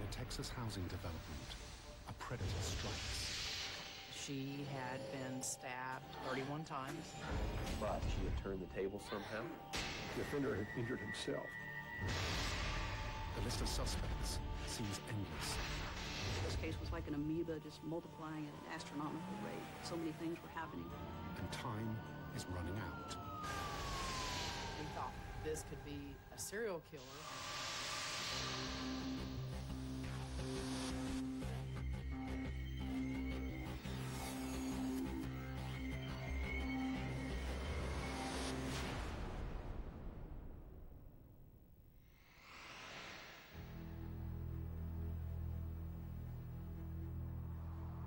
a Texas housing development, a predator strikes. She had been stabbed 31 times. But she had turned the table somehow. The offender had injured himself. The list of suspects seems endless. This case was like an amoeba just multiplying at an astronomical rate. So many things were happening. And time is running out. We thought this could be a serial killer.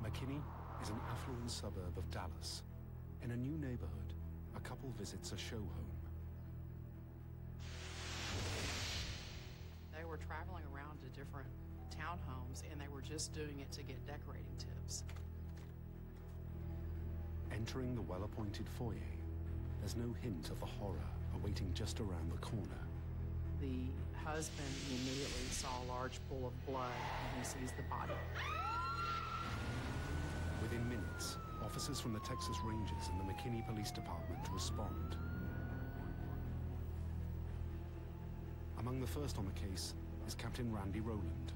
McKinney is an affluent suburb of Dallas. In a new neighborhood, a couple visits a show home. They were traveling around to different townhomes, and they were just doing it to get decorating tips. Entering the well-appointed foyer, there's no hint of the horror awaiting just around the corner. The husband immediately saw a large pool of blood, and he sees the body. Within minutes, officers from the Texas Rangers and the McKinney Police Department respond. Among the first on the case is Captain Randy Rowland.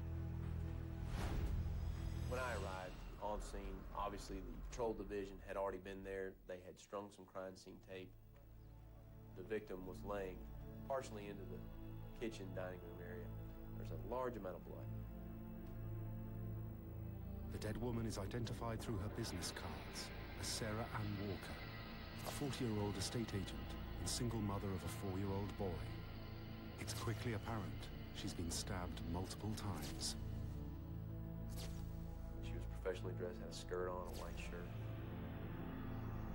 When I arrived on scene, obviously the patrol division had already been there. They had strung some crime scene tape. The victim was laying partially into the kitchen dining room area. There's a large amount of blood. The dead woman is identified through her business cards as Sarah Ann Walker, a 40-year-old estate agent and single mother of a 4-year-old boy. It's quickly apparent she's been stabbed multiple times. She was professionally dressed, had a skirt on, a white shirt.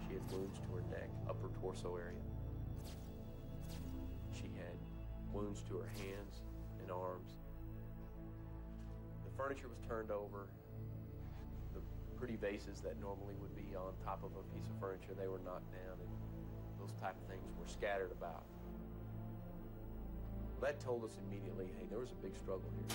She had wounds to her neck, upper torso area. She had wounds to her hands and arms. The furniture was turned over. The pretty vases that normally would be on top of a piece of furniture, they were knocked down, and those type of things were scattered about. That told us immediately, hey, there was a big struggle here.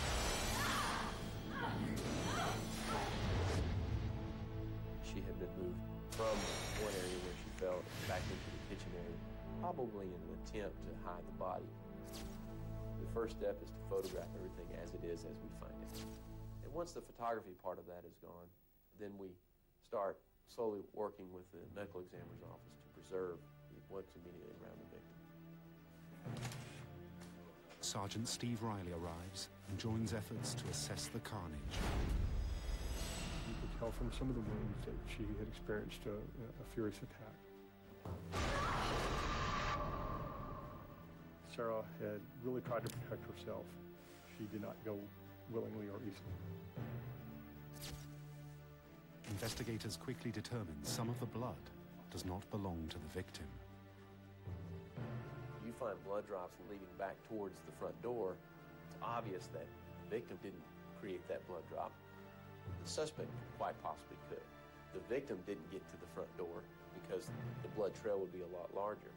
She had been moved from one area where she fell back into the kitchen area, probably in an attempt to hide the body. The first step is to photograph everything as it is, as we find it. And once the photography part of that is gone, then we start slowly working with the medical examiner's office to preserve what's immediately around the victim. Sergeant Steve Riley arrives and joins efforts to assess the carnage. You could tell from some of the wounds that she had experienced a furious attack. Sarah had really tried to protect herself. She did not go willingly or easily. Investigators quickly determine some of the blood does not belong to the victim. You find blood drops leading back towards the front door. It's obvious that the victim didn't create that blood drop. The suspect quite possibly could. The victim didn't get to the front door because the blood trail would be a lot larger.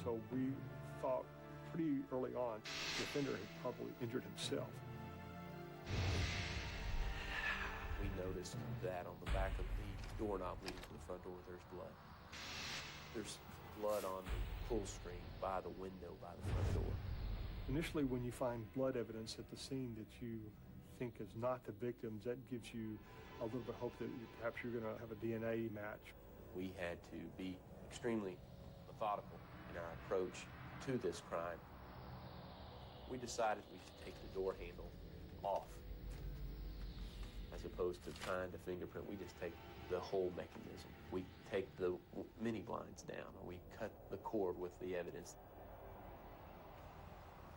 So we thought pretty early on the offender had probably injured himself. We noticed that on the back of the doorknob leading to the front door, there's blood. There's blood on the pull string by the window by the front door. Initially, when you find blood evidence at the scene that you think is not the victim's, that gives you a little bit of hope that perhaps you're going to have a DNA match. We had to be extremely methodical in our approach to this crime. We decided we should take the door handle off. As opposed to trying to fingerprint, we just take the whole mechanism. We take the mini blinds down, or we cut the cord with the evidence.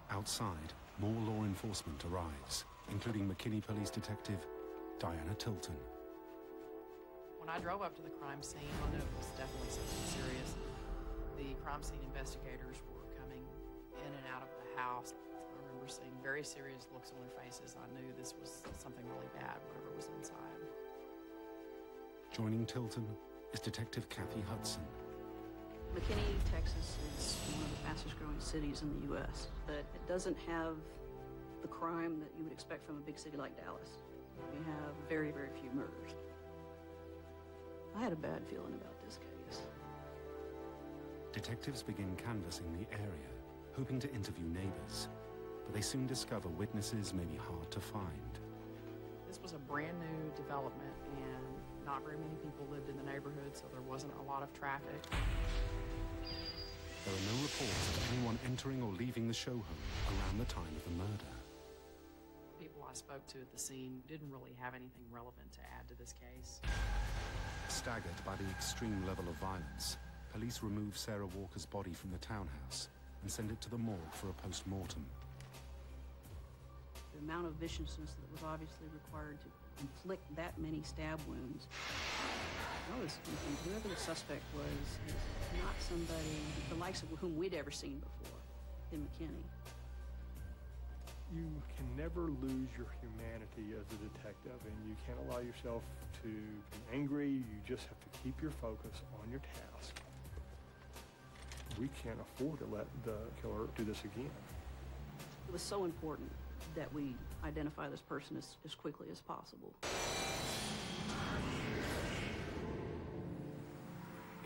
Outside, more law enforcement arrives, including McKinney Police Detective Diana Tilton. When I drove up to the crime scene, I knew it was definitely something serious. The crime scene investigators were coming in and out of the house. I remember seeing very serious looks on their faces. I knew this was something really bad, whatever was inside. Joining Tilton is Detective Kathy Hudson. McKinney, Texas is one of the fastest growing cities in the U.S., but it doesn't have the crime that you would expect from a big city like Dallas. We have very, very few murders. I had a bad feeling about this case. Detectives begin canvassing the area, hoping to interview neighbors, but they soon discover witnesses may be hard to find. This was a brand new development, and not very many people lived in the neighborhood, so there wasn't a lot of traffic. There are no reports of anyone entering or leaving the show home around the time of the murder. People I spoke to at the scene didn't really have anything relevant to add to this case. Staggered by the extreme level of violence, police remove Sarah Walker's body from the townhouse and send it to the morgue for a post-mortem. The amount of viciousness that was obviously required to inflict that many stab wounds. I was thinking whoever the suspect was is not somebody the likes of whom we'd ever seen before in McKinney. You can never lose your humanity as a detective, and you can't allow yourself to be angry. You just have to keep your focus on your task. We can't afford to let the killer do this again. It was so important that we identify this person as quickly as possible.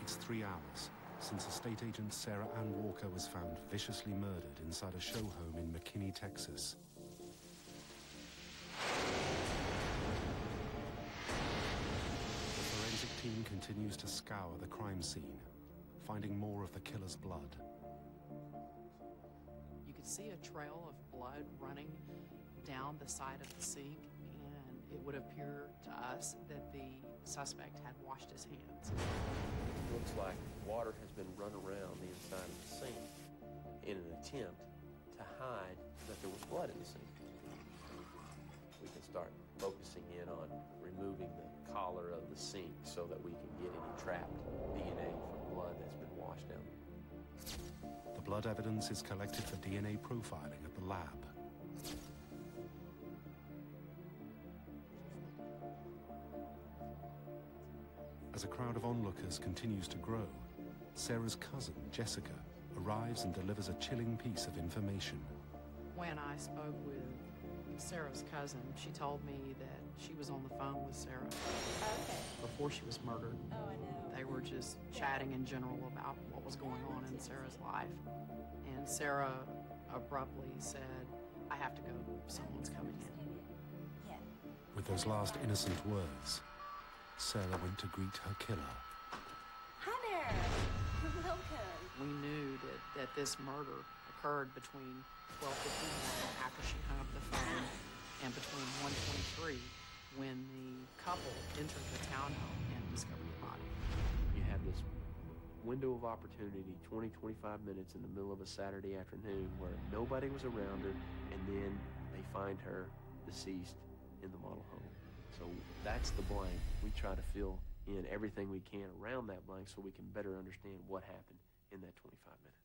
It's 3 hours since estate agent Sarah Ann Walker was found viciously murdered inside a show home in McKinney, Texas. The forensic team continues to scour the crime scene, finding more of the killer's blood. You could see a trail of blood running down the side of the sink, and it would appear to us that the suspect had washed his hands. It looks like water has been run around the inside of the sink in an attempt to hide that there was blood in the sink. We can start focusing in on removing the collar of the sink so that we can get any trapped DNA from blood that's been washed down. The blood evidence is collected for DNA profiling at the lab. As a crowd of onlookers continues to grow, Sarah's cousin, Jessica, arrives and delivers a chilling piece of information. When I spoke with Sarah's cousin, she told me that she was on the phone with Sarah before she was murdered. Oh, I know. They were just chatting in general about what was going on in Sarah's life. And Sarah abruptly said, "I have to go, someone's coming in." Yeah. With those last innocent words, Sarah went to greet her killer. Hi there. Welcome. We knew that this murder occurred between 12:51 after she hung up the phone and between 1:23 when the couple entered the townhome and discovered the body. You have this window of opportunity, 20, 25 minutes in the middle of a Saturday afternoon where nobody was around her, and then they find her deceased in the model home. So that's the blank. We try to fill in everything we can around that blank so we can better understand what happened in that 25 minutes.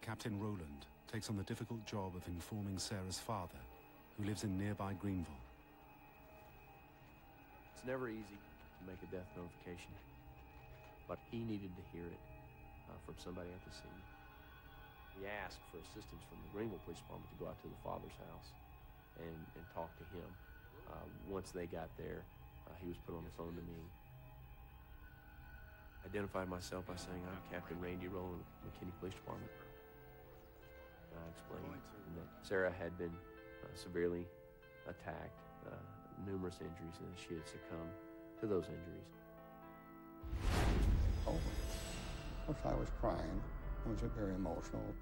Captain Rowland takes on the difficult job of informing Sarah's father, who lives in nearby Greenville. It's never easy to make a death notification, but he needed to hear it from somebody at the scene. We asked for assistance from the Greenville Police Department to go out to the father's house and talk to him. Once they got there, he was put on the phone to me. Identified myself by saying, "I'm Captain Randy Rowland, McKinney Police Department." And I explained that Sarah had been severely attacked, numerous injuries, and she had succumbed to those injuries. Oh, of course I was crying. It was a very emotional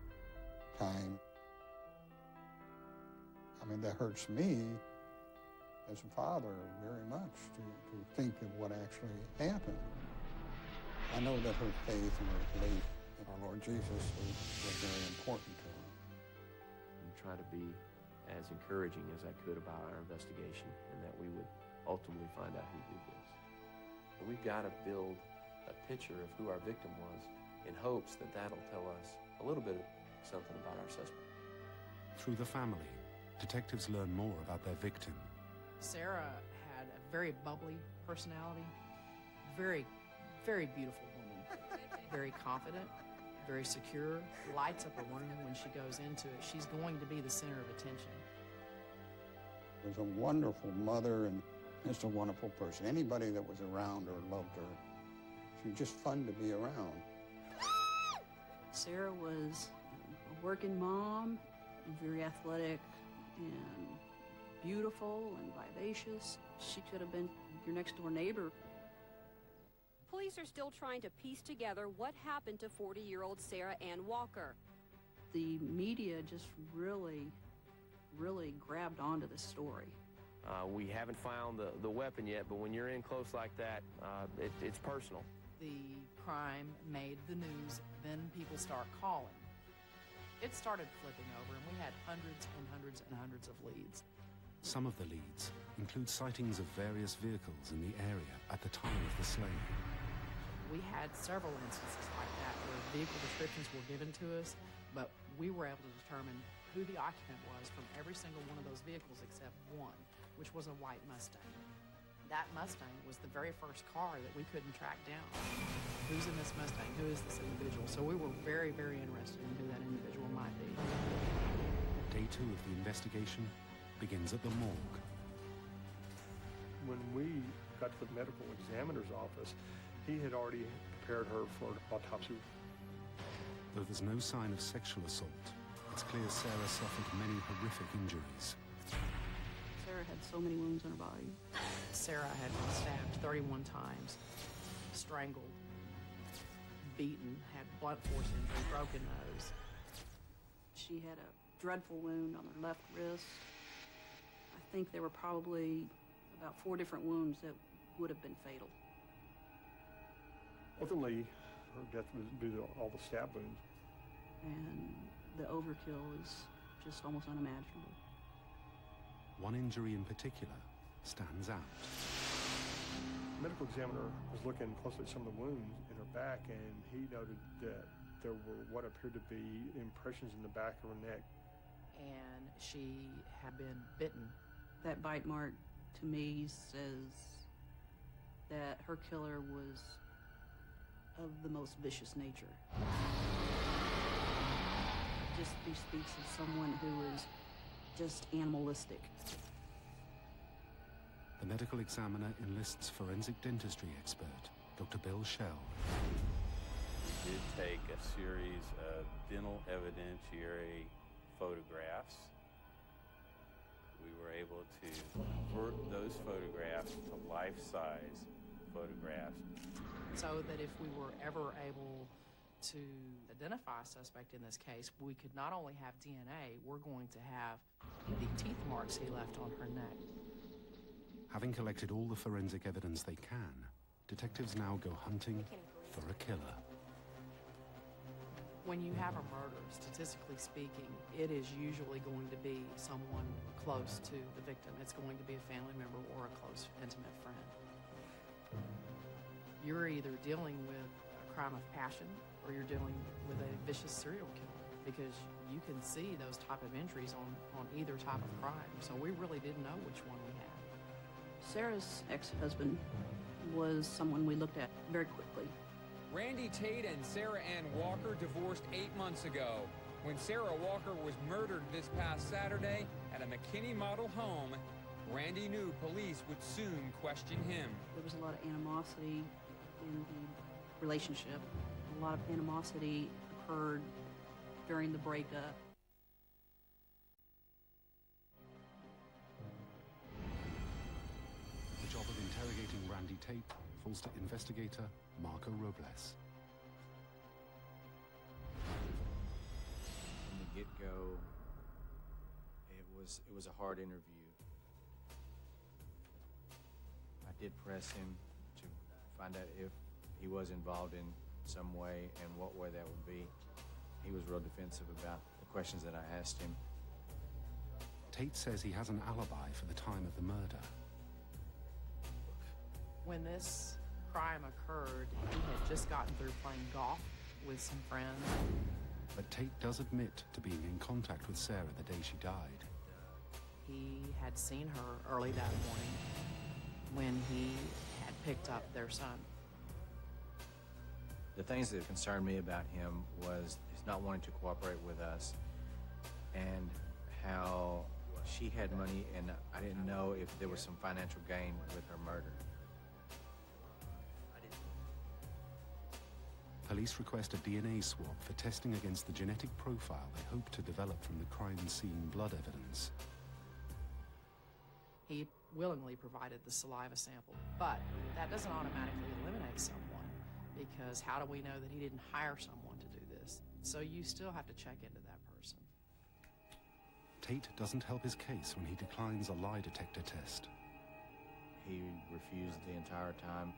time. I mean, that hurts me as a father very much to think of what actually happened. I know that her faith and her belief in our Lord Jesus was very important to her. And try to be as encouraging as I could about our investigation and that we would ultimately find out who did this. And we've got to build a picture of who our victim was in hopes that that'll tell us a little bit of something about our suspect. Through the family, detectives learn more about their victim. Sarah had a very bubbly personality, very, very beautiful woman, very confident, very secure, lights up a room when she goes into it. She's going to be the center of attention. She was a wonderful mother and just a wonderful person. Anybody that was around her loved her. She was just fun to be around. Sarah was a working mom, very athletic and beautiful and vivacious. She could have been your next door neighbor. Police are still trying to piece together what happened to 40-year-old Sarah Ann Walker. The media just really grabbed onto this story. We haven't found the weapon yet, but when you're in close like that, it's personal. The crime made the news, then people start calling. It started flipping over, and we had hundreds and hundreds and hundreds of leads. Some of the leads include sightings of various vehicles in the area at the time of the slaying. We had several instances like that where vehicle descriptions were given to us, but we were able to determine who the occupant was from every single one of those vehicles except one, which was a white Mustang. That Mustang was the very first car that we couldn't track down. Who's in this Mustang? Who is this individual? So we were very, very interested in who that individual might be. Day 2 of the investigation begins at the morgue. When we got to the medical examiner's office, he had already prepared her for autopsy. Though there's no sign of sexual assault, it's clear Sarah suffered many horrific injuries. Sarah had so many wounds on her body. Sarah had been stabbed 31 times, strangled, beaten, had blunt force injury, broken nose. She had a dreadful wound on her left wrist. I think there were probably about 4 different wounds that would have been fatal. Ultimately, her death was due to all the stab wounds. And the overkill is just almost unimaginable. One injury in particular stands out. The medical examiner was looking closely at some of the wounds in her back, and he noted that there were what appeared to be impressions in the back of her neck. And she had been bitten. That bite mark, to me, says that her killer was of the most vicious nature. Just speaks of someone who is just animalistic. The medical examiner enlists forensic dentistry expert, Dr. Bill Shell. We did take a series of dental evidentiary photographs. We were able to convert those photographs to life-size photographs. So that if we were ever able to identify a suspect in this case, we could not only have DNA, we're going to have the teeth marks he left on her neck. Having collected all the forensic evidence they can, detectives now go hunting for a killer. When you have a murder, statistically speaking, it is usually going to be someone close to the victim. It's going to be a family member or a close, intimate friend. You're either dealing with a crime of passion or you're dealing with a vicious serial killer, because you can see those type of injuries on either type of crime. So we really didn't know which one we had. Sarah's ex-husband was someone we looked at very quickly. Randy Tate and Sarah Ann Walker divorced 8 months ago. When Sarah Walker was murdered this past Saturday at a McKinney model home, Randy knew police would soon question him. There was a lot of animosity in the relationship. A lot of animosity occurred during the breakup. The job of interrogating Randy Tate falls to investigator Marco Robles. From the get-go, it was a hard interview. I did press him to find out if he was involved in some way and what way that would be. He was real defensive about the questions that I asked him. Tate says he has an alibi for the time of the murder. When this crime occurred, he had just gotten through playing golf with some friends. But Tate does admit to being in contact with Sarah the day she died. He had seen her early that morning when he had picked up their son. The things that concerned me about him was his not wanting to cooperate with us and how she had money and I didn't know if there was some financial gain with her murder. Police request a DNA swab for testing against the genetic profile they hope to develop from the crime scene blood evidence. He willingly provided the saliva sample, but that doesn't automatically eliminate someone, because how do we know that he didn't hire someone to do this? So you still have to check into that person. Tate doesn't help his case when he declines a lie detector test. He refused the entire time.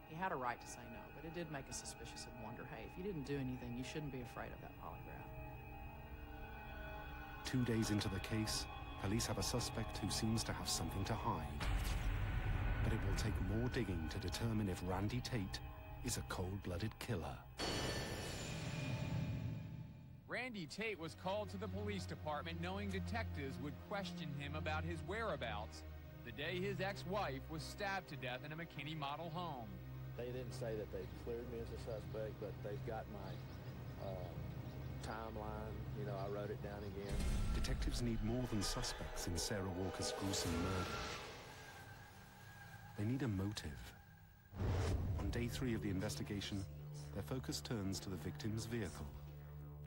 He had a right to say no, but it did make us suspicious and wonder, hey, if you didn't do anything, you shouldn't be afraid of that polygraph. 2 days into the case, police have a suspect who seems to have something to hide. But it will take more digging to determine if Randy Tate is a cold-blooded killer. Randy Tate was called to the police department knowing detectives would question him about his whereabouts the day his ex-wife was stabbed to death in a McKinney model home. They didn't say that they cleared me as a suspect, but they've got my timeline. You know, I wrote it down again. Detectives need more than suspects in Sarah Walker's gruesome murder. They need a motive. On day 3 of the investigation, their focus turns to the victim's vehicle.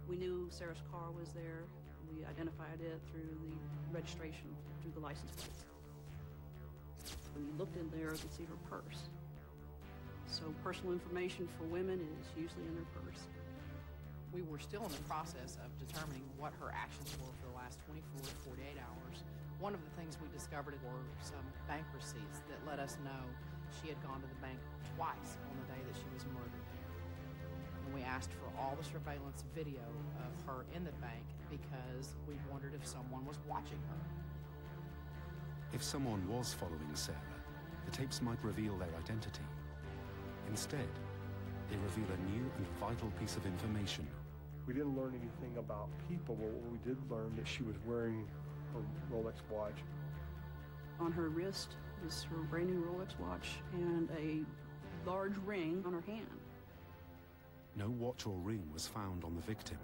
We knew Sarah's car was there. We identified it through the registration, through the license plate. When you looked in there, you could see her purse. So personal information for women is usually in their purse. We were still in the process of determining what her actions were for the last 24 to 48 hours. One of the things we discovered were some bank receipts that let us know she had gone to the bank twice on the day that she was murdered. And we asked for all the surveillance video of her in the bank because we wondered if someone was watching her. If someone was following Sarah, the tapes might reveal their identity. Instead, they reveal a new and vital piece of information. We didn't learn anything about people, but we did learn that she was wearing her Rolex watch. On her wrist was her brand new Rolex watch and a large ring on her hand. No watch or ring was found on the victim,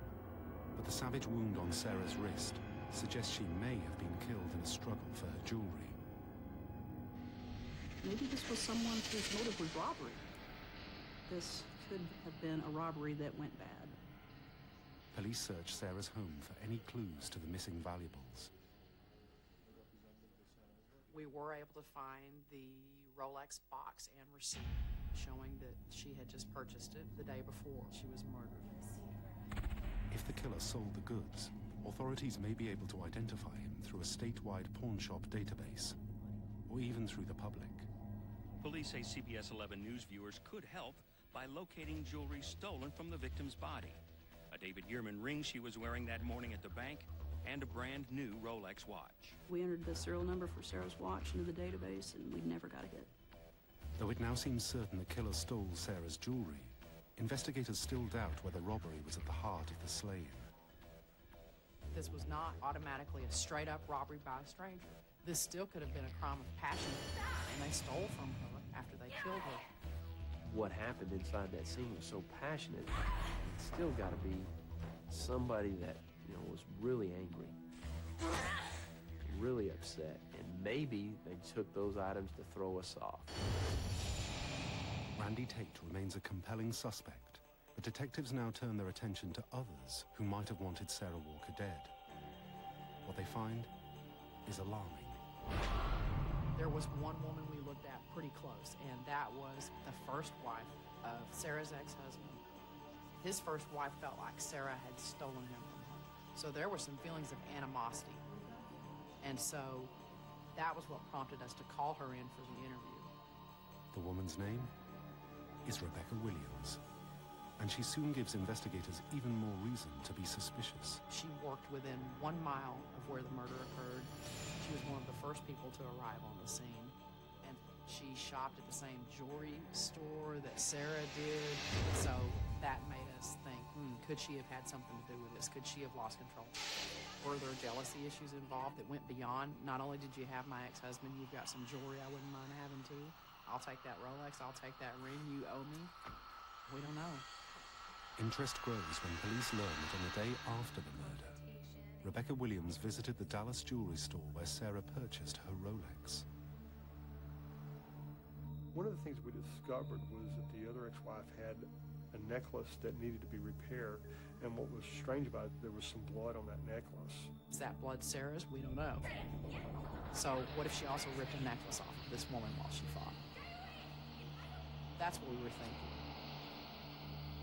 but the savage wound on Sarah's wrist suggests she may have been killed in a struggle for her jewelry. Maybe this was someone whose motive was robbery. This could have been a robbery that went bad. Police search Sarah's home for any clues to the missing valuables. We were able to find the Rolex box and receipt showing that she had just purchased it the day before she was murdered. If the killer sold the goods, authorities may be able to identify him through a statewide pawnshop database, or even through the public. Police say CBS 11 News viewers could help by locating jewelry stolen from the victim's body. A David Yearman ring she was wearing that morning at the bank, and a brand new Rolex watch. We entered the serial number for Sarah's watch into the database, and we never got a hit. Though it now seems certain the killer stole Sarah's jewelry, investigators still doubt whether robbery was at the heart of the slave. This was not automatically a straight-up robbery by a stranger. This still could have been a crime of passion, and they stole from her after they killed her. What happened inside that scene was so passionate, it's still got to be somebody that, you know, was really angry, really upset, and maybe they took those items to throw us off. Randy Tate remains a compelling suspect, but detectives now turn their attention to others who might have wanted Sarah Walker dead. What they find is alarming. There was one woman we looked at pretty close, and that was the first wife of Sarah's ex-husband. His first wife felt like Sarah had stolen him from her. So there were some feelings of animosity. And so that was what prompted us to call her in for the interview. The woman's name is Rebecca Williams, and she soon gives investigators even more reason to be suspicious. She worked within 1 mile of where the murder occurred. She was one of the first people to arrive on the scene. And she shopped at the same jewelry store that Sarah did. So that made us think, could she have had something to do with this? Could she have lost control? Were there jealousy issues involved that went beyond, not only did you have my ex-husband, you've got some jewelry I wouldn't mind having too. I'll take that Rolex, I'll take that ring, you owe me. We don't know. Interest grows when police learn that on the day after the murder, Rebecca Williams visited the Dallas jewelry store where Sarah purchased her Rolex. One of the things we discovered was that the other ex-wife had a necklace that needed to be repaired, and what was strange about it, there was some blood on that necklace. Is that blood Sarah's? We don't know. So what if she also ripped a necklace off of this woman while she fought? That's what we were thinking.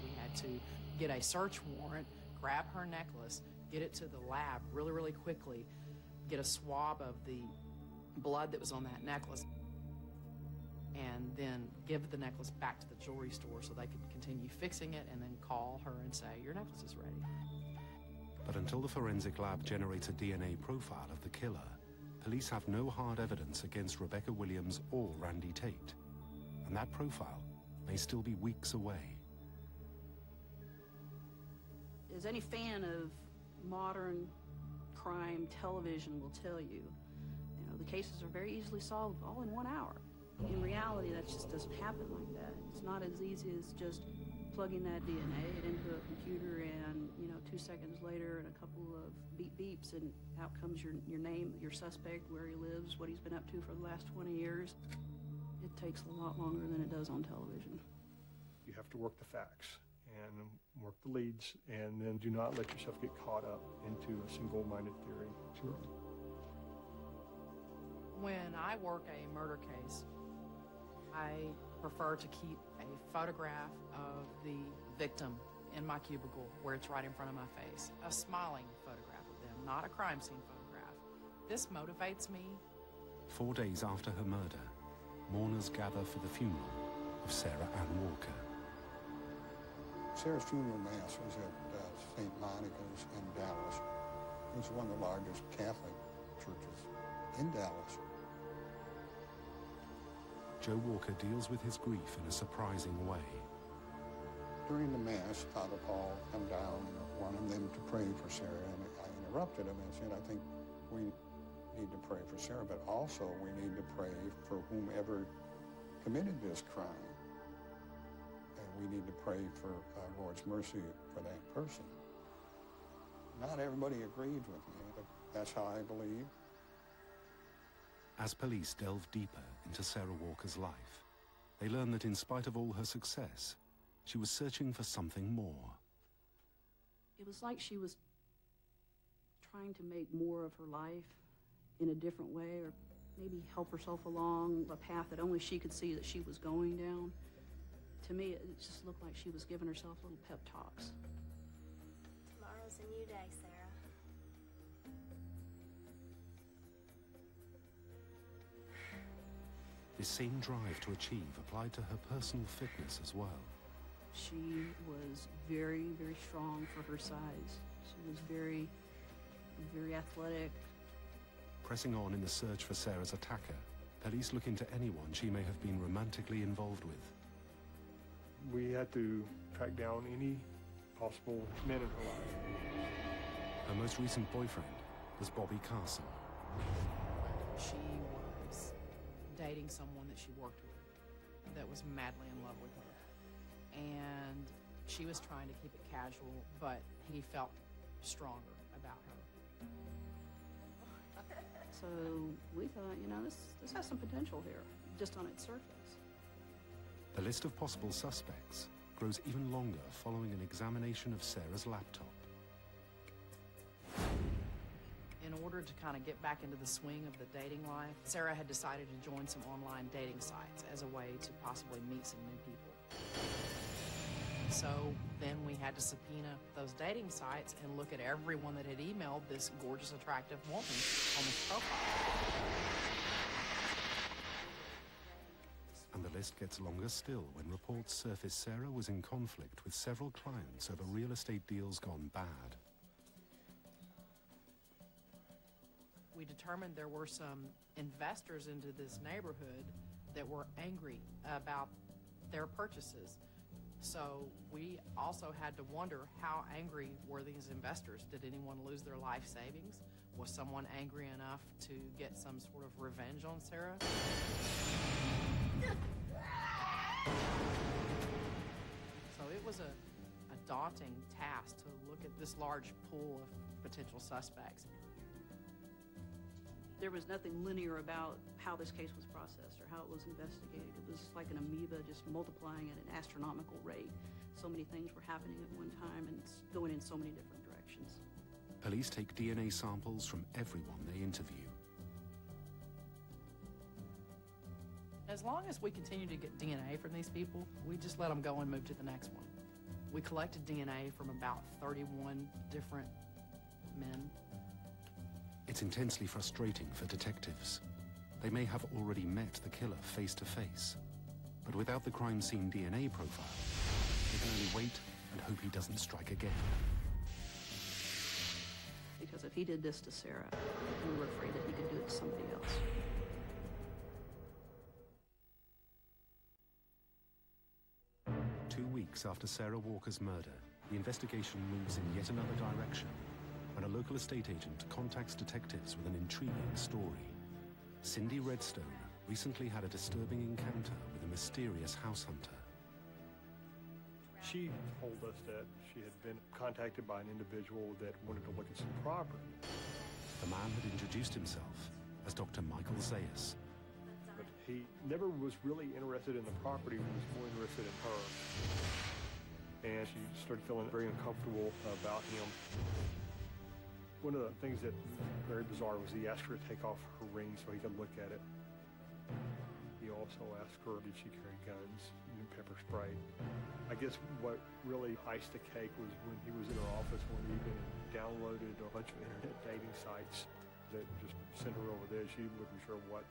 We had to get a search warrant, grab her necklace, get it to the lab really, really quickly, get a swab of the blood that was on that necklace, and then give the necklace back to the jewelry store so they could continue fixing it and then call her and say, your necklace is ready. But until the forensic lab generates a DNA profile of the killer, police have no hard evidence against Rebecca Williams or Randy Tate. And that profile may still be weeks away. As any fan of modern crime television will tell you, the cases are very easily solved all in 1 hour. In reality, that just doesn't happen like that. It's not as easy as just plugging that DNA into a computer and, 2 seconds later and a couple of beeps and out comes your name, your suspect, where he lives, what he's been up to for the last 20 years. It takes a lot longer than it does on television. You have to work the facts and work the leads, and then do not let yourself get caught up into a single-minded theory. Sure. When I work a murder case, I prefer to keep a photograph of the victim in my cubicle where it's right in front of my face. A smiling photograph of them, not a crime scene photograph. This motivates me. 4 days after her murder, mourners gather for the funeral of Sarah Ann Walker. Sarah's funeral mass was at St. Monica's in Dallas. It was one of the largest Catholic churches in Dallas. Joe Walker deals with his grief in a surprising way. During the Mass, Father Paul came down and wanted them to pray for Sarah, and I interrupted him and said, I think we need to pray for Sarah, but also we need to pray for whomever committed this crime. And we need to pray for Lord's mercy for that person. Not everybody agreed with me, but that's how I believe. As police delve deeper into Sarah Walker's life, they learn that in spite of all her success, she was searching for something more. It was like she was trying to make more of her life in a different way, or maybe help herself along a path that only she could see that she was going down. To me, it just looked like she was giving herself little pep talks. Tomorrow's a new day, Sarah. This same drive to achieve applied to her personal fitness as well. She was very, very strong for her size. She was very, very athletic. Pressing on in the search for Sarah's attacker, police look into anyone she may have been romantically involved with. We had to track down any possible men in her life. Her most recent boyfriend was Bobby Carson. She was dating someone that she worked with that was madly in love with her. And she was trying to keep it casual, but he felt stronger about her. So we thought, this has some potential here, just on its surface. The list of possible suspects grows even longer following an examination of Sarah's laptop. In order to kind of get back into the swing of the dating life, Sarah had decided to join some online dating sites as a way to possibly meet some new people. So then we had to subpoena those dating sites and look at everyone that had emailed this gorgeous, attractive woman on this profile. And the list gets longer still when reports surface Sarah was in conflict with several clients over real estate deals gone bad. We determined there were some investors into this neighborhood that were angry about their purchases. So we also had to wonder, how angry were these investors? Did anyone lose their life savings? Was someone angry enough to get some sort of revenge on Sarah? So it was a daunting task to look at this large pool of potential suspects. There was nothing linear about how this case was processed or how it was investigated. It was like an amoeba just multiplying at an astronomical rate. So many things were happening at one time and it's going in so many different directions. Police take DNA samples from everyone they interview. As long as we continue to get DNA from these people, we just let them go and move to the next one. We collected DNA from about 31 different men. It's intensely frustrating for detectives. They may have already met the killer face to face, but without the crime scene DNA profile, they can only wait and hope he doesn't strike again. Because if he did this to Sarah, we were afraid that he could do it to somebody else. Two weeks after Sarah Walker's murder, the investigation moves in yet another direction when a local estate agent contacts detectives with an intriguing story. Cindy Redstone recently had a disturbing encounter with a mysterious house hunter. She told us that she had been contacted by an individual that wanted to look at some property. The man had introduced himself as Dr. Michael Zayas. But he never was really interested in the property, he was more interested in her. And she started feeling very uncomfortable about him. One of the things that was very bizarre was he asked her to take off her ring so he could look at it. He also asked her, did she carry guns and pepper spray. I guess what really iced the cake was when he was in her office one evening and downloaded a bunch of internet dating sites that just sent her over there. She wasn't sure what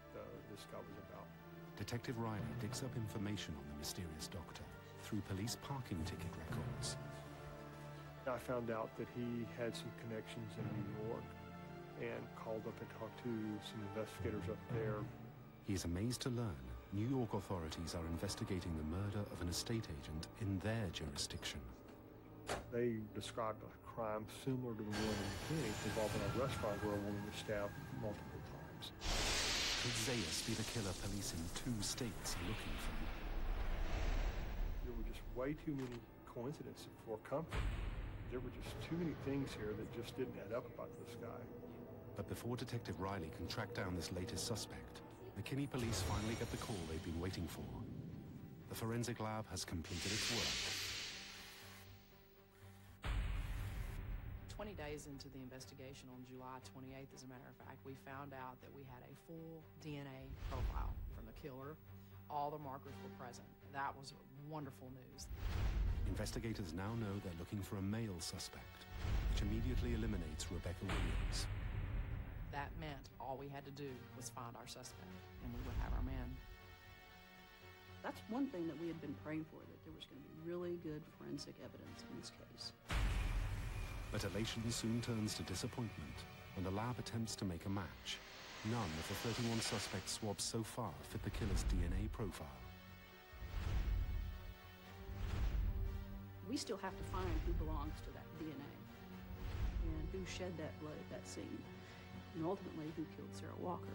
this guy was about. Detective Riley digs up information on the mysterious doctor through police parking ticket records. I found out that he had some connections in New York and called up and talked to some investigators up there. He is amazed to learn New York authorities are investigating the murder of an estate agent in their jurisdiction. They described a crime similar to the one in Phoenix involving a restaurant where a woman was stabbed multiple times. Could Zayas be the killer police in 2 states are looking for? There were just way too many coincidences for comfort. There were just too many things here that just didn't add up about this guy. But before Detective Riley can track down this latest suspect, McKinney police finally get the call they've been waiting for. The forensic lab has completed its work. 20 days into the investigation on July 28th, as a matter of fact, we found out that we had a full DNA profile from the killer. All the markers were present. That was wonderful news. Investigators now know they're looking for a male suspect, which immediately eliminates Rebecca Williams. That meant all we had to do was find our suspect, and we would have our man. That's one thing that we had been praying for, that there was going to be really good forensic evidence in this case. But elation soon turns to disappointment when the lab attempts to make a match. None of the 31 suspect swabs so far fit the killer's DNA profile. We still have to find who belongs to that DNA and who shed that blood at that scene, and ultimately who killed Sarah Walker.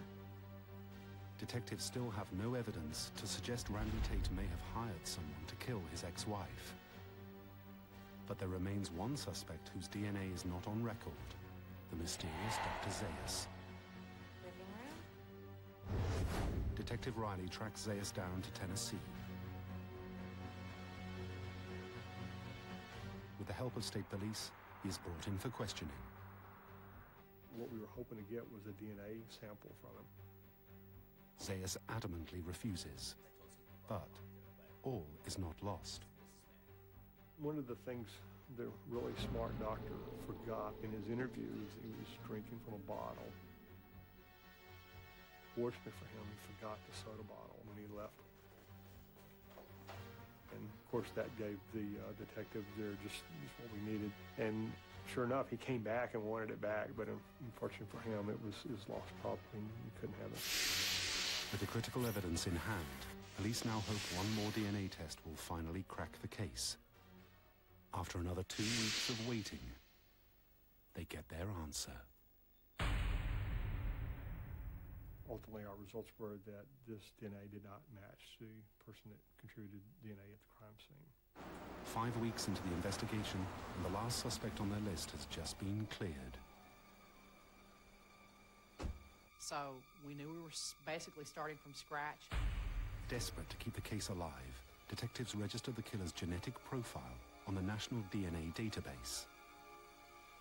Detectives still have no evidence to suggest Randy Tate may have hired someone to kill his ex-wife. But there remains one suspect whose DNA is not on record, the mysterious Dr. Zayas. Living room? Detective Riley tracks Zayas down to Tennessee. With the help of state police, he is brought in for questioning. What we were hoping to get was a DNA sample from him. Zayas adamantly refuses, but all is not lost. One of the things the really smart doctor forgot in his interview is he was drinking from a bottle. Fortunately for him, he forgot the soda bottle when he left. And of course that gave the detective there just what we needed. And sure enough, he came back and wanted it back, but unfortunately for him, it was lost property and he couldn't have it. With the critical evidence in hand, police now hope one more DNA test will finally crack the case. After another 2 weeks of waiting, they get their answer. Ultimately, our results were that this DNA did not match the person that contributed DNA at the crime scene. 5 weeks into the investigation, and the last suspect on their list has just been cleared. So we knew we were basically starting from scratch. Desperate to keep the case alive, detectives registered the killer's genetic profile on the National DNA database.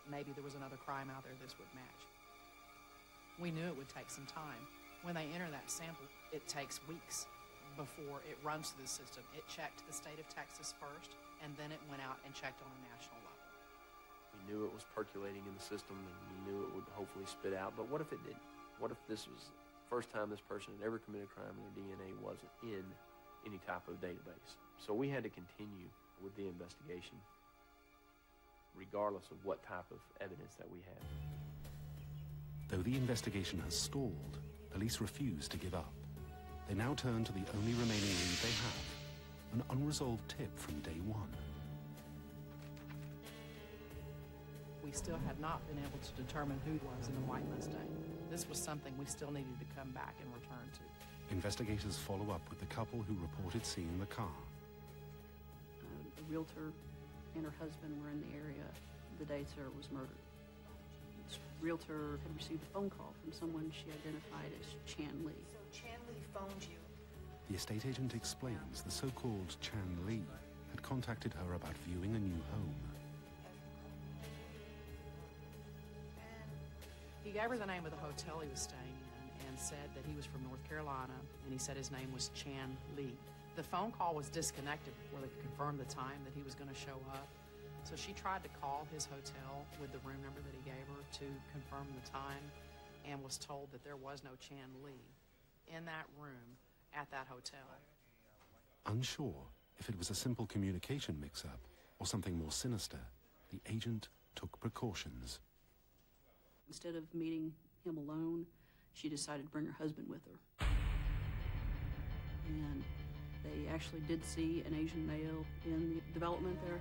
Maybe there was another crime out there this would match. We knew it would take some time. When they enter that sample, it takes weeks before it runs through the system. It checked the state of Texas first, and then it went out and checked on a national level. We knew it was percolating in the system, and we knew it would hopefully spit out, but what if it didn't? What if this was the first time this person had ever committed a crime and their DNA wasn't in any type of database? So we had to continue with the investigation, regardless of what type of evidence that we had. Though the investigation has stalled, police refuse to give up. They now turn to the only remaining lead they have, an unresolved tip from day one. We still had not been able to determine who was in the white Mustang. This was something we still needed to come back and return to. Investigators follow up with the couple who reported seeing the car. The realtor and her husband were in the area the day Sarah was murdered. This realtor had received a phone call from someone she identified as Chan Lee. So Chan Lee phoned you? The estate agent explains the so-called Chan Lee had contacted her about viewing a new home. He gave her the name of the hotel he was staying in and said that he was from North Carolina, and he said his name was Chan Lee. The phone call was disconnected before they could confirm the time that he was going to show up. So she tried to call his hotel with the room number that he gave her to confirm the time, and was told that there was no Chan Lee in that room at that hotel. Unsure if it was a simple communication mix-up or something more sinister, the agent took precautions. Instead of meeting him alone, she decided to bring her husband with her. And they actually did see an Asian male in the development there.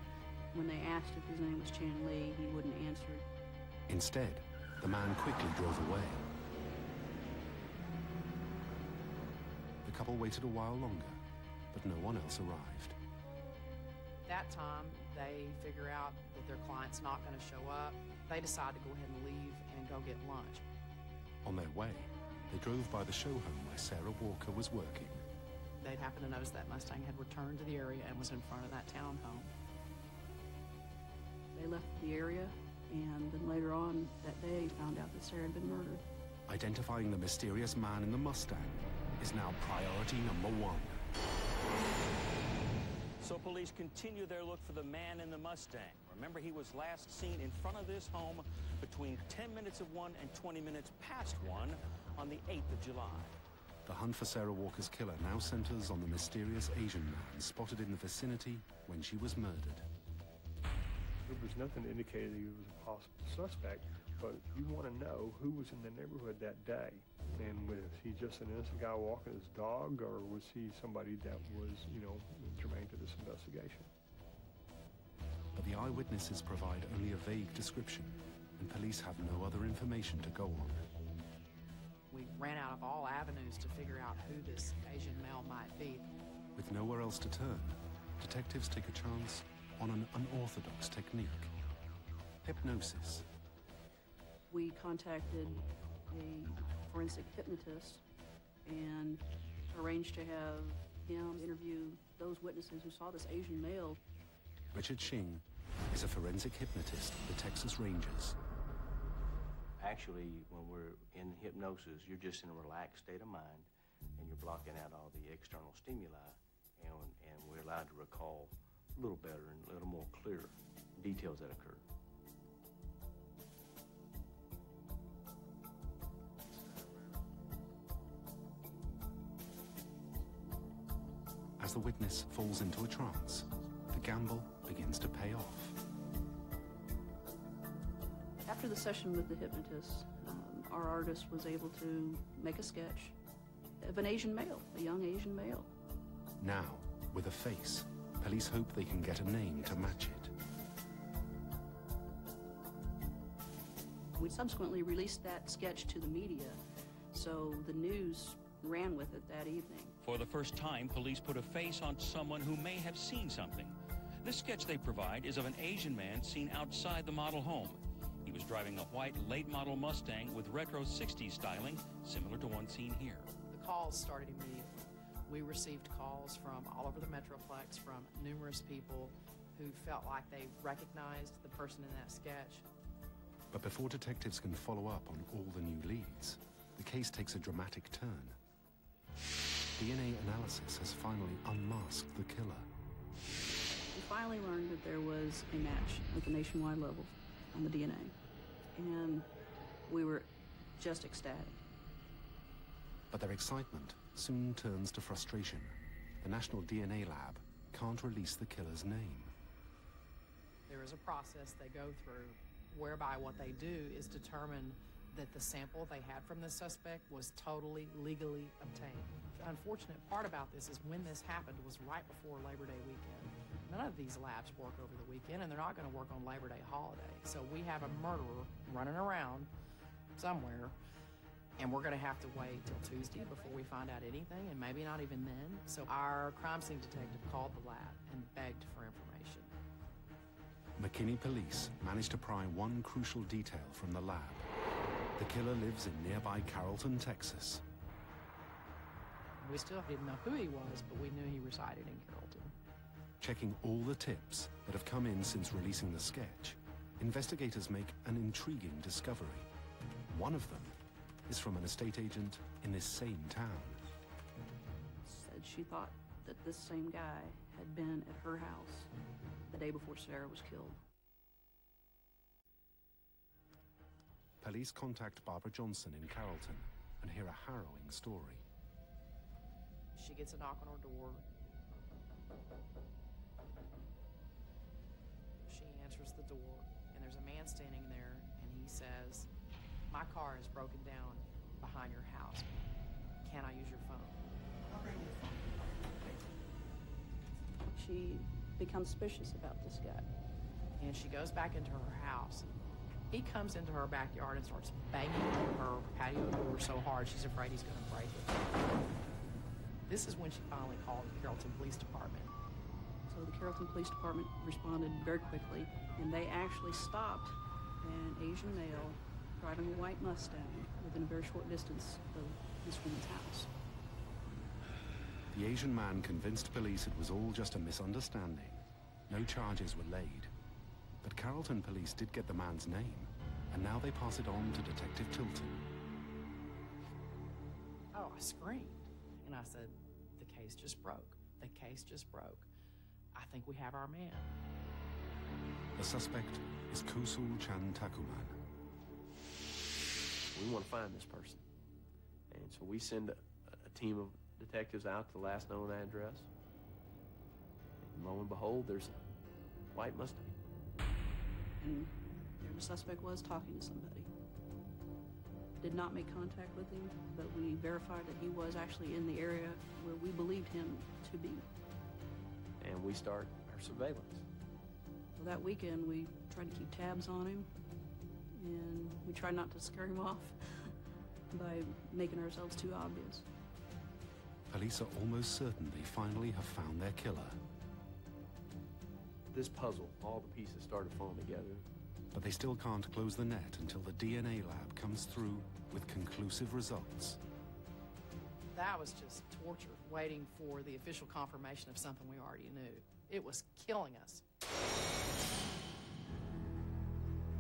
When they asked if his name was Chan Lee, he wouldn't answer. Instead, the man quickly drove away. The couple waited a while longer, but no one else arrived. That time, they figure out that their client's not going to show up. They decide to go ahead and leave and go get lunch. On their way, they drove by the show home where Sarah Walker was working. They'd happened to notice that Mustang had returned to the area and was in front of that townhome. They left the area, and then later on that day found out that Sarah had been murdered. Identifying the mysterious man in the Mustang is now priority number one. So police continue their look for the man in the Mustang. Remember, he was last seen in front of this home between 10 minutes of 1 and 20 minutes past 1 on the 8th of July. The hunt for Sarah Walker's killer now centers on the mysterious Asian man spotted in the vicinity when she was murdered. There was nothing to indicate that he was a possible suspect, but you want to know who was in the neighborhood that day. And was he just an innocent guy walking his dog, or was he somebody that was, germane to this investigation? But the eyewitnesses provide only a vague description, and police have no other information to go on. We ran out of all avenues to figure out who this Asian male might be. With nowhere else to turn, detectives take a chance on an unorthodox technique: hypnosis. We contacted a forensic hypnotist and arranged to have him interview those witnesses who saw this Asian male. Richard Shing is a forensic hypnotist with the Texas Rangers. Actually, when we're in hypnosis, you're just in a relaxed state of mind, and you're blocking out all the external stimuli, and we're allowed to recall a little better and a little more clear details that occurred. As the witness falls into a trance, the gamble begins to pay off. After the session with the hypnotist, our artist was able to make a sketch of an Asian male, a young Asian male. Now, with a face, police hope they can get a name to match it. We subsequently released that sketch to the media so the news ran with it that evening. For the first time, police put a face on someone who may have seen something. The sketch they provide is of an Asian man seen outside the model home. He was driving a white late-model Mustang with retro 60s styling, similar to one seen here. The calls started immediately. We received calls from all over the Metroplex from numerous people who felt like they recognized the person in that sketch. But before detectives can follow up on all the new leads, the case takes a dramatic turn. DNA analysis has finally unmasked the killer. We finally learned that there was a match at the nationwide level on the DNA, and we were just ecstatic. But their excitement soon turns to frustration. The National DNA Lab can't release the killer's name. There is a process they go through whereby what they do is determine that the sample they had from the suspect was totally legally obtained. The unfortunate part about this is when this happened was right before Labor Day weekend. None of these labs work over the weekend, and they're not going to work on Labor Day holiday. So we have a murderer running around somewhere, and we're going to have to wait till Tuesday before we find out anything, and maybe not even then. So our crime scene detective called the lab and begged for information. McKinney police managed to pry one crucial detail from the lab. The killer lives in nearby Carrollton, Texas. We still didn't know who he was, but we knew he resided in Carrollton. Checking all the tips that have come in since releasing the sketch, investigators make an intriguing discovery. One of them is from an estate agent in this same town. Said she thought that this same guy had been at her house the day before Sarah was killed. Police contact Barbara Johnson in Carrollton and hear a harrowing story. She gets a knock on her door. She answers the door, and there's a man standing there, and he says, "My car is broken down behind your house. Can I use your phone?" "I'll bring your phone." She becomes suspicious about this guy. And she goes back into her house. He comes into her backyard and starts banging on her patio door so hard she's afraid he's going to break it. This is when she finally called the Carrollton Police Department. So the Carrollton Police Department responded very quickly, and they actually stopped an Asian male driving a white Mustang within a very short distance of this woman's house. The Asian man convinced police it was all just a misunderstanding. No charges were laid. But Carrollton police did get the man's name, and now they pass it on to Detective Tilton. Oh, I screamed. And I said, "The case just broke. The case just broke. I think we have our man." The suspect is Kosul Chantakuman. We want to find this person. And so we send a team of detectives out to the last known address. And lo and behold, there's a white Mustang. And there the suspect was talking to somebody. Did not make contact with him, but we verified that he was actually in the area where we believed him to be. And we start our surveillance. So that weekend, we tried to keep tabs on him, and we tried not to scare him off by making ourselves too obvious. Police are almost certain they finally have found their killer. This puzzle, all the pieces started falling together. But they still can't close the net until the DNA lab comes through with conclusive results. That was just torture, waiting for the official confirmation of something we already knew. It was killing us.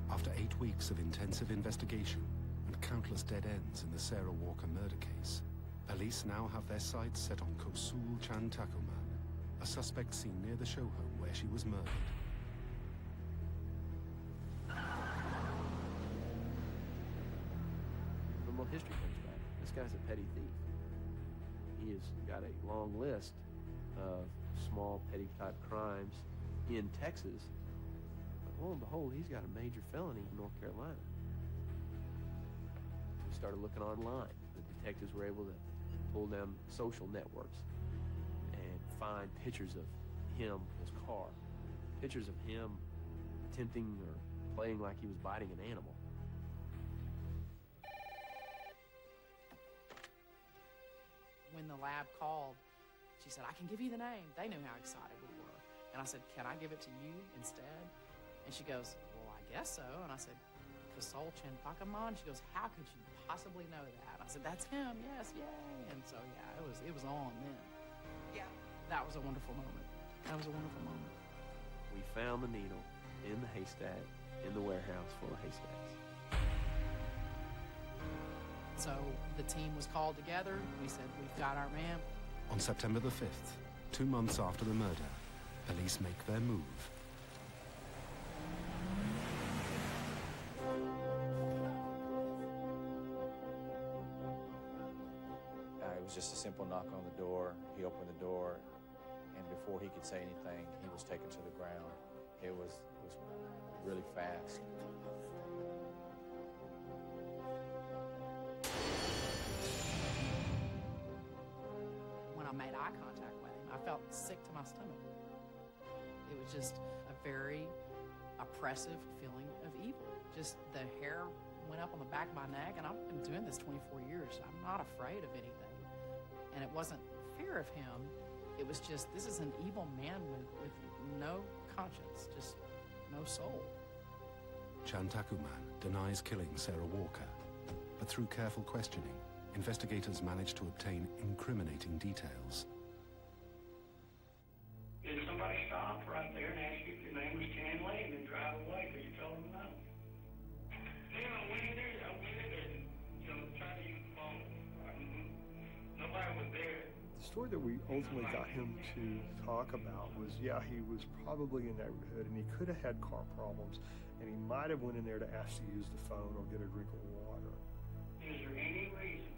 After 8 weeks of intensive investigation and countless dead ends in the Sarah Walker murder case, police now have their sights set on Kosul Chantakuman, a suspect seen near the show home where she was murdered. Criminal history comes back. This guy's a petty thief. He has got a long list of small petty type crimes in Texas. But lo and behold, he's got a major felony in North Carolina. We started looking online. The detectives were able to pull down social networks and find pictures of him, his car, pictures of him attempting or playing like he was biting an animal. when the lab called, she said, I can give you the name. They knew how excited we were. And I said, can I give it to you instead? And she goes, well, I guess so. And I said, Kasol Chenpakaman? She goes, how could you possibly know that? I said, that's him, yes, yay. And so, yeah, it was on then. Yeah. That was a wonderful moment. That was a wonderful moment. We found the needle in the haystack, in the warehouse full of haystacks. So the team was called together. We said, we've got our man. On September the 5th, 2 months after the murder, police make their move. It was just a simple knock on the door. He opened the door, and before he could say anything, he was taken to the ground. It was really fast. When I made eye contact with him, I felt sick to my stomach. It was just a very oppressive feeling of evil. Just the hair went up on the back of my neck, and I've been doing this 24 years. I'm not afraid of anything. And it wasn't fear of him. It was just, this is an evil man with no conscience, just no soul. Chantakuman denies killing Sarah Walker, but through careful questioning, investigators managed to obtain incriminating details. Did somebody stop right there and ask you if your name was Chan Lee and then drive away because you told them no? Yeah, I went in there and, tried to use the phone. Nobody was there. The story that we ultimately got him to talk about was, yeah, he was probably in the neighborhood and he could have had car problems and he might have went in there to ask to use the phone or get a drink of water. Is there any reason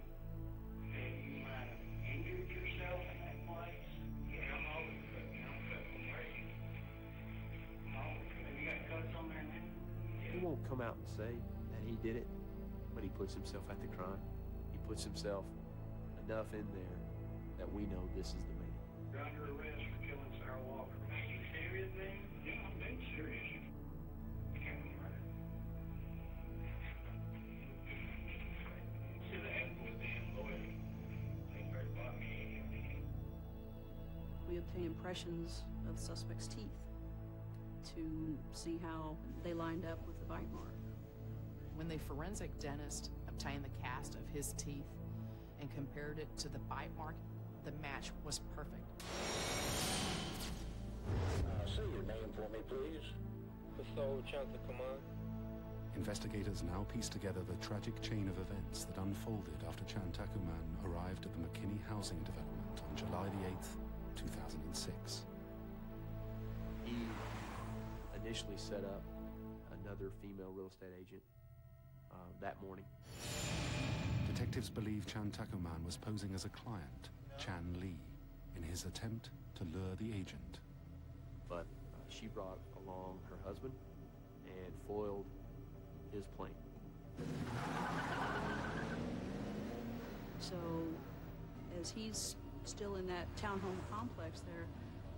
that you might have injured yourself in that place? Yeah, I'm always cut. I'm cut from racing. Have you got cuts on there now? He won't come out and say that he did it, but he puts himself at the crime. He puts himself enough in there that we know this is the man. You're under arrest for killing Sarah Walker. Are you serious, man? Yeah, I'm being serious. Capital murder. See the end with them, boys. They better buy me. We obtained impressions of the suspect's teeth to see how they lined up with the bite mark. When the forensic dentist obtained the cast of his teeth and compared it to the bite mark, the match was perfect. Say your name for me, please. Kasol Chenpakaman. Investigators now piece together the tragic chain of events that unfolded after Chantakuman arrived at the McKinney housing development on July the 8th, 2006. He initially set up another female real estate agent that morning. Detectives believe Chantakuman was posing as a client, Chan Lee, in his attempt to lure the agent. But she brought along her husband and foiled his plan. So, as he's still in that townhome complex there,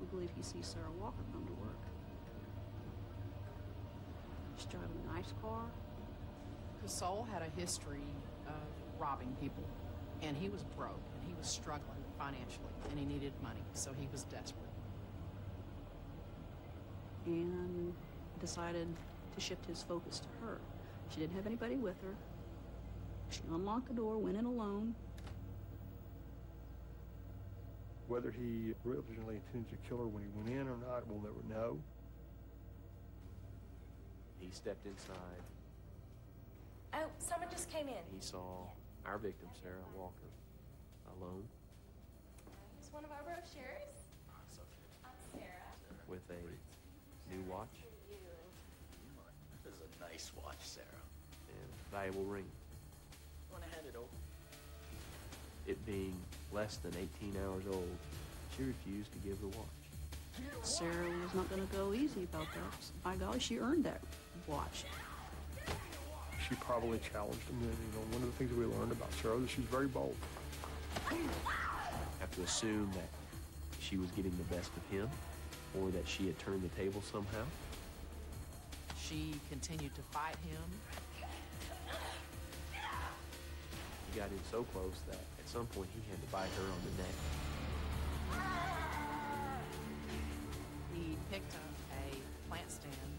we believe he sees Sarah Walker come to work. She's driving a nice car. Kasol had a history of robbing people, and he was broke, and he was struggling financially, and he needed money, so he was desperate. And decided to shift his focus to her. She didn't have anybody with her. She unlocked the door, went in alone. Whether he originally intended to kill her when he went in or not, we'll never know. He stepped inside. Oh, someone just came in. He saw our victim, Sarah Walker, alone. It's one of our brochures. I'm Sarah. With a new watch. This is a nice watch, Sarah. And valuable ring. Want to hand it over? It being less than 18 hours old, she refused to give the watch. Sarah was not going to go easy about that. By golly, she earned that watch. She probably challenged him. And, one of the things that we learned about Sarah is she's very bold. Have to assume that she was getting the best of him, or that she had turned the table somehow. She continued to fight him. He got in so close that at some point he had to bite her on the neck. He picked up a plant stand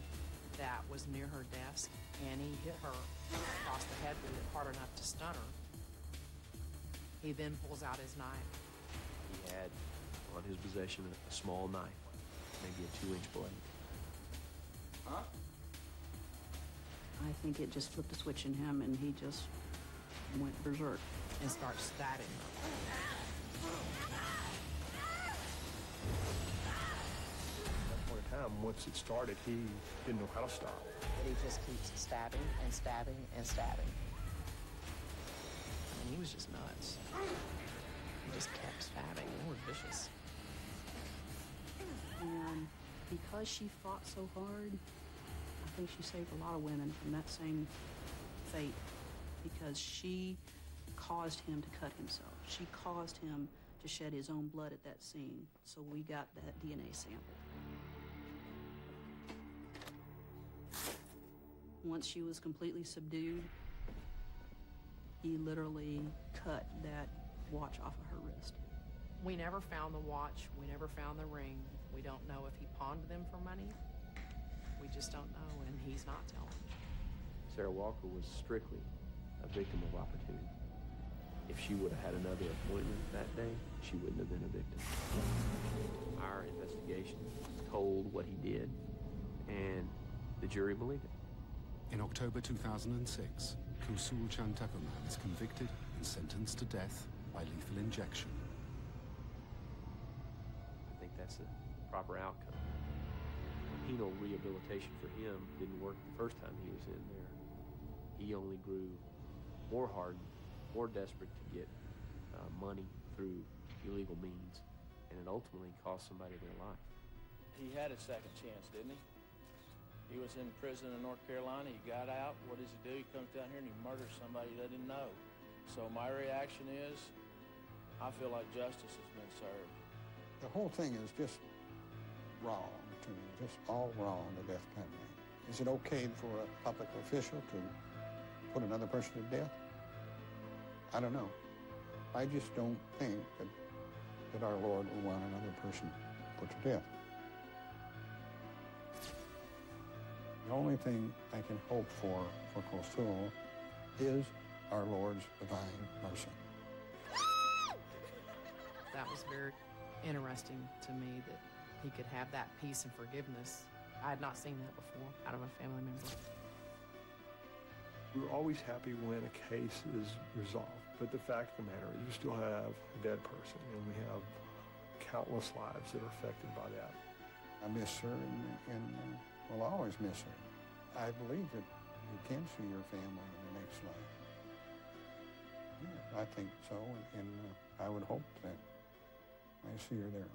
that was near her desk, and he hit her across the head with it hard enough to stun her. He then pulls out his knife. He had on his possession a small knife, maybe a 2-inch blade. Huh? I think it just flipped a switch in him, and he just went berserk. And starts stabbing her. At that point in time, once it started, he didn't know how to stop. But he just keeps stabbing and stabbing and stabbing. I mean, he was just nuts. He just kept stabbing. They were vicious. And because she fought so hard, I think she saved a lot of women from that same fate, because she caused him to cut himself. She caused him to shed his own blood at that scene, so we got that DNA sample. Once she was completely subdued, he literally cut that watch off of her wrist. We never found the watch. We never found the ring. We don't know if he pawned them for money. We just don't know, and he's not telling. Sarah Walker was strictly a victim of opportunity. If she would have had another appointment that day, she wouldn't have been a victim. Our investigation told what he did, and the jury believed it. In October 2006, Kusul Chantakuman is convicted and sentenced to death by lethal injection. I think that's the proper outcome. Penal rehabilitation for him didn't work the first time he was in there. He only grew more hardened, more desperate to get money through illegal means, and it ultimately cost somebody their life. He had a second chance, didn't he? He was in prison in North Carolina. He got out. What does he do? He comes down here and he murders somebody he doesn't know. So my reaction is, I feel like justice has been served. The whole thing is just wrong to me, just all wrong, the death penalty. Is it okay for a public official to put another person to death? I don't know. I just don't think that our Lord will want another person put to death. The only thing I can hope for Kusul is our Lord's divine mercy. That was very interesting to me, that he could have that peace and forgiveness. I had not seen that before out of a family member. We're always happy when a case is resolved, but the fact of the matter is you still have a dead person, and we have countless lives that are affected by that. I miss her and will always miss her. I believe that you can see your family in the next life. Yeah, I think so, and I would hope that I see her there.